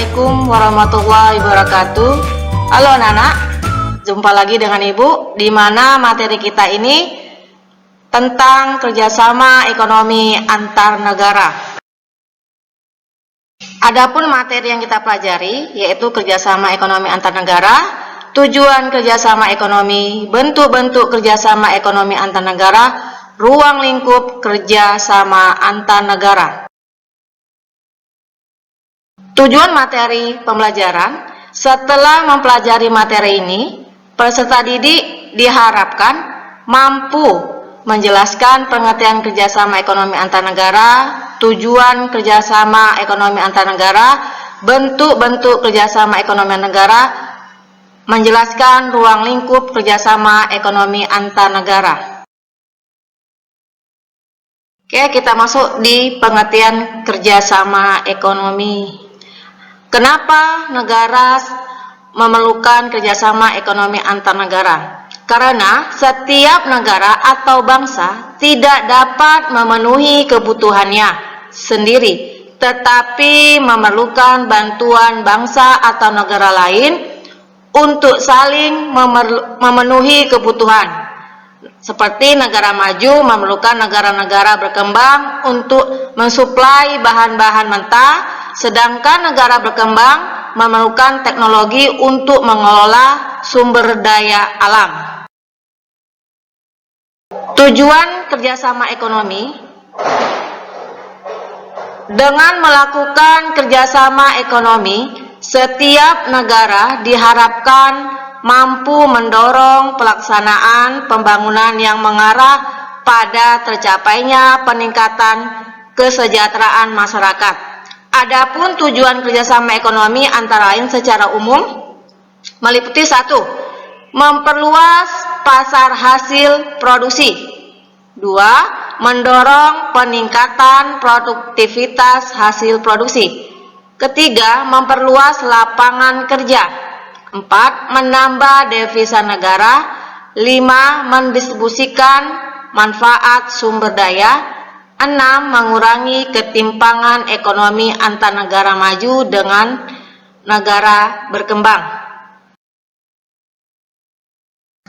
Assalamualaikum warahmatullahi wabarakatuh. Halo anak-anak, jumpa lagi dengan Ibu, di mana materi kita ini tentang kerjasama ekonomi antar negara. Adapun materi yang kita pelajari yaitu kerjasama ekonomi antar negara, tujuan kerjasama ekonomi, bentuk-bentuk kerjasama ekonomi antar negara, ruang lingkup kerjasama antar negara. Tujuan materi pembelajaran, setelah mempelajari materi ini, peserta didik diharapkan mampu menjelaskan pengertian kerjasama ekonomi antar negara, tujuan kerjasama ekonomi antar negara, bentuk-bentuk kerjasama ekonomi antar negara, menjelaskan ruang lingkup kerjasama ekonomi antar negara. Oke, kita masuk di pengertian kerjasama ekonomi. Kenapa negara memerlukan kerjasama ekonomi antar negara? Karena setiap negara atau bangsa tidak dapat memenuhi kebutuhannya sendiri, tetapi memerlukan bantuan bangsa atau negara lain untuk saling memenuhi kebutuhan. Seperti negara maju memerlukan negara-negara berkembang untuk mensuplai bahan-bahan mentah, sedangkan negara berkembang memerlukan teknologi untuk mengelola sumber daya alam. Tujuan kerjasama ekonomi, dengan melakukan kerjasama ekonomi, setiap negara diharapkan mampu mendorong pelaksanaan pembangunan yang mengarah pada tercapainya peningkatan kesejahteraan masyarakat. Adapun tujuan kerjasama ekonomi antara lain secara umum meliputi 1. Memperluas pasar hasil produksi. 2. Mendorong peningkatan produktivitas hasil produksi. 3. Memperluas lapangan kerja. 4. Menambah devisa negara. 5. Mendistribusikan manfaat sumber daya. 6. Mengurangi ketimpangan ekonomi antar negara maju dengan negara berkembang.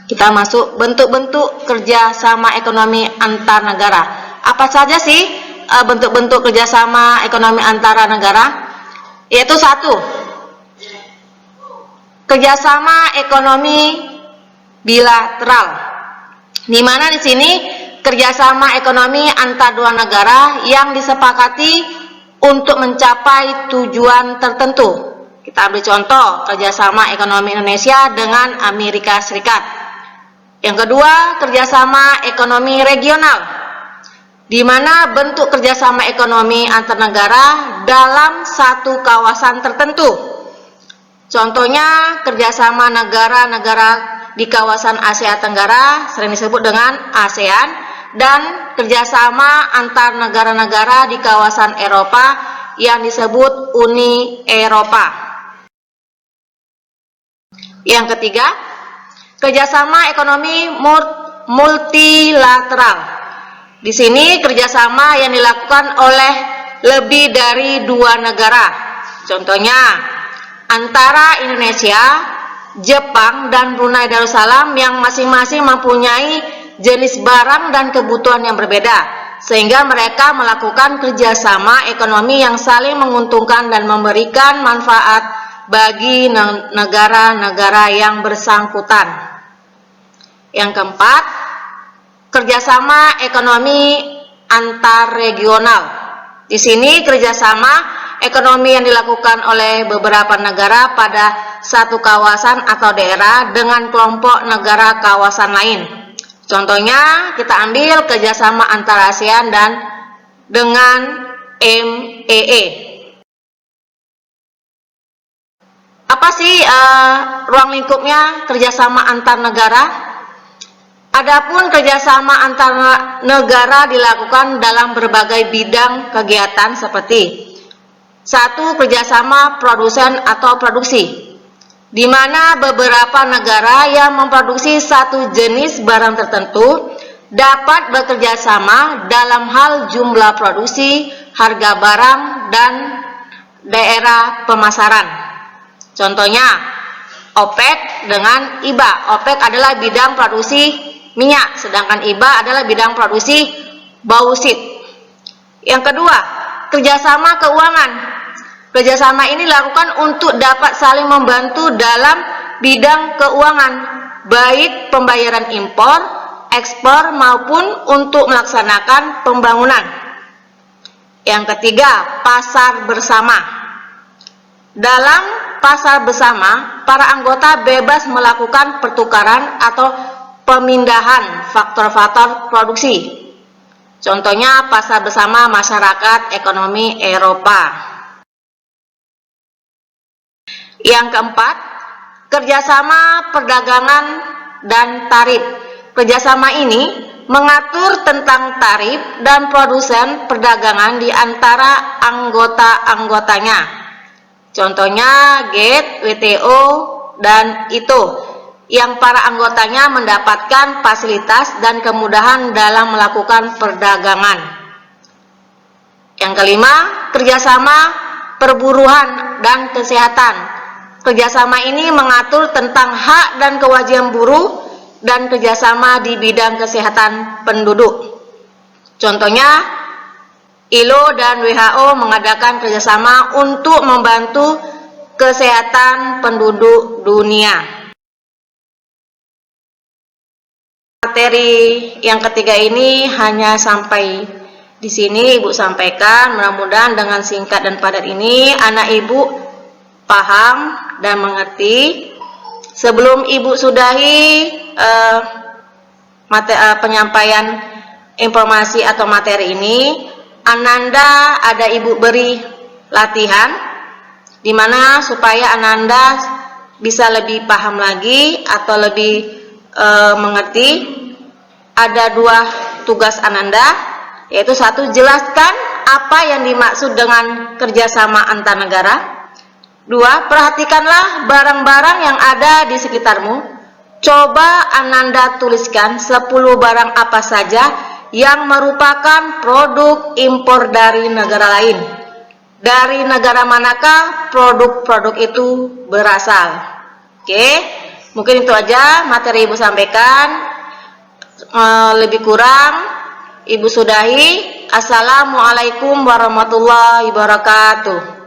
Kita masuk bentuk-bentuk kerjasama ekonomi antar negara. Apa saja sih bentuk-bentuk kerjasama ekonomi antara negara? Yaitu 1. Kerjasama ekonomi bilateral, di mana di sini kerjasama ekonomi antar dua negara yang disepakati untuk mencapai tujuan tertentu. Kita ambil contoh kerjasama ekonomi Indonesia dengan Amerika Serikat. Yang kedua, kerjasama ekonomi regional, di mana bentuk kerjasama ekonomi antar negara dalam satu kawasan tertentu. Contohnya kerjasama negara-negara di kawasan Asia Tenggara sering disebut dengan ASEAN, dan kerjasama antar negara-negara di kawasan Eropa yang disebut Uni Eropa. Yang ketiga, kerjasama ekonomi multilateral. Di sini kerjasama yang dilakukan oleh lebih dari dua negara. Contohnya antara Indonesia, Jepang, dan Brunei Darussalam yang masing-masing mempunyai jenis barang dan kebutuhan yang berbeda, sehingga mereka melakukan kerjasama ekonomi yang saling menguntungkan dan memberikan manfaat bagi negara-negara yang bersangkutan. Yang keempat, kerjasama ekonomi antar regional. Di sini kerjasama ekonomi yang dilakukan oleh beberapa negara pada satu kawasan atau daerah dengan kelompok negara kawasan lain. Contohnya kita ambil kerjasama antara ASEAN dan dengan MEE. Apa sih ruang lingkupnya kerjasama antar negara? Adapun kerjasama antar negara dilakukan dalam berbagai bidang kegiatan seperti 1. Kerjasama produsen atau produksi, di mana beberapa negara yang memproduksi satu jenis barang tertentu dapat bekerja sama dalam hal jumlah produksi, harga barang, dan daerah pemasaran. Contohnya OPEC dengan IBA. OPEC adalah bidang produksi minyak, sedangkan IBA adalah bidang produksi bauksit. Yang kedua, kerjasama keuangan. Kerjasama ini dilakukan untuk dapat saling membantu dalam bidang keuangan, baik pembayaran impor, ekspor maupun untuk melaksanakan pembangunan. Yang ketiga, pasar bersama. Dalam pasar bersama, para anggota bebas melakukan pertukaran atau pemindahan faktor-faktor produksi. Contohnya pasar bersama masyarakat ekonomi Eropa. Yang keempat, kerjasama perdagangan dan tarif. Kerjasama ini mengatur tentang tarif dan produsen perdagangan di antara anggota-anggotanya. Contohnya GATT, WTO, dan ITO, yang para anggotanya mendapatkan fasilitas dan kemudahan dalam melakukan perdagangan. Yang kelima, kerjasama perburuan dan kesehatan. Kerjasama ini mengatur tentang hak dan kewajiban buruh dan kerjasama di bidang kesehatan penduduk. Contohnya, ILO dan WHO mengadakan kerjasama untuk membantu kesehatan penduduk dunia. Materi yang ketiga ini hanya sampai di sini Ibu sampaikan. Mudah-mudahan dengan singkat dan padat ini anak Ibu paham dan mengerti. Sebelum Ibu sudahi penyampaian informasi atau materi ini, Ananda ada Ibu beri latihan di mana supaya Ananda bisa lebih paham lagi atau lebih mengerti. Ada dua tugas Ananda, yaitu satu, jelaskan apa yang dimaksud dengan kerjasama antar negara. Dua, perhatikanlah barang-barang yang ada di sekitarmu. Coba Ananda tuliskan 10 barang apa saja yang merupakan produk impor dari negara lain. Dari negara manakah produk-produk itu berasal? Oke, mungkin itu aja materi Ibu sampaikan. Lebih kurang Ibu sudahi. Assalamualaikum warahmatullahi wabarakatuh.